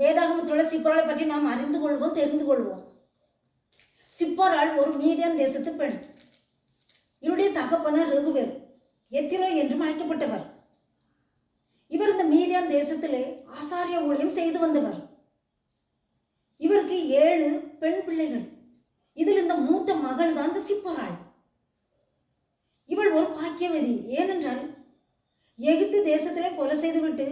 வேதாகமத்துள்ள சிப்போராளை பற்றி நாம் அறிந்து கொள்வோம், தெரிந்து கொள்வோம். சிப்போராள் ஒரு மீதியான் தேசத்து பெண். இவருடைய தகப்பனர் ரெகுவேல், எத்திரோ என்றும் அழைக்கப்பட்டவர். இவர் இந்த மீதியான் தேசத்திலே ஆசாரிய ஊழியம் செய்து வந்தவர். இவருக்கு 7 பெண் பிள்ளைகள். இதில் இந்த மூத்த மகள் தான் இந்த சிப்போராள். இவள் ஒரு பாக்கியவதி. ஏனென்றால் எகிப்து தேசத்திலே கொலை செய்துவிட்டு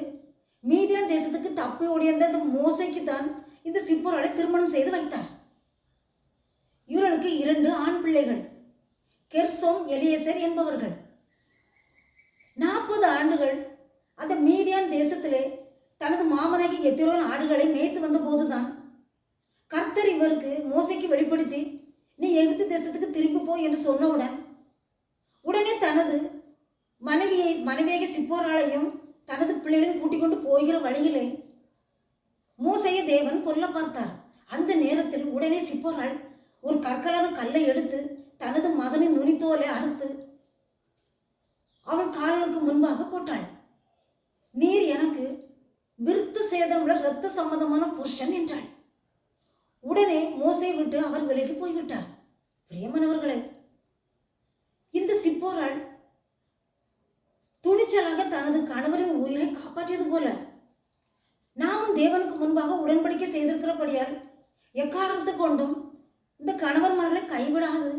மீதியான் தேசத்துக்கு தப்பி ஓடியிருந்த இந்த மோசைக்கு தான் இந்த சிப்போராளை திருமணம் செய்து வைத்தார். இவர்களுக்கு 2 ஆண் பிள்ளைகள், கெர்சோம், எலியேசர் என்பவர்கள். 40 ஆண்டுகள் அந்த மீதியான் தேசத்திலே தனது மாமனாகி எத்திரோன் ஆடுகளை மேய்த்து வந்த போதுதான் கர்த்தர் இவருக்கு மோசைக்கு வெளிப்படுத்தி, நீ எகிப்து தேசத்துக்கு திரும்பி போ என்று சொன்னவுடன் உடனே தனது மனைவியாக சிப்போராளையும் தனது பிள்ளைகளையும் கூட்டிக் கொண்டு போகிற வழியிலே மோசையை தேவன் கொல்ல பார்த்தார். அந்த நேரத்தில் உடனே சிப்போராள் ஒரு கற்கலான கல்லை எடுத்து தனது மகனின் நுனித்தோலை அறுத்து அவள் கால்களுக்கு முன்பாக போட்டாள். நீர் எனக்கு விருத்த சேதமுள்ள இரத்த சம்பந்தமான புருஷன் என்றாள். உடனே மோசையை விட்டு அவர் விலகி போய்விட்டார். பிரியமானவர்களே, இந்த சிப்போராள் துணிச்சலாக தனது கணவரின் உயிரை காப்பாற்றியது போல நாமும் தேவனுக்கு முன்பாக உடன்படிக்கை செய்திருக்கிறபடியால் எக்காரணத்தை கொண்டும் இந்த கணவன்மார்களை கைவிடாது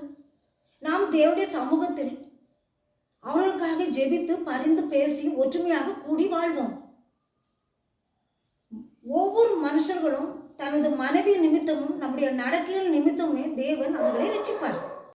நாம் தேவனுடைய சமூகத்தில் அவர்களுக்காக ஜெபித்து பரிந்து பேசி ஒற்றுமையாக கூடி வாழ்வோம். ஒவ்வொரு மனுஷர்களும் தனது மனைவி நிமித்தமும் நம்முடைய நடக்கைகள் நிமித்தமுமே தேவன் அவர்களை ரட்சிப்பார்.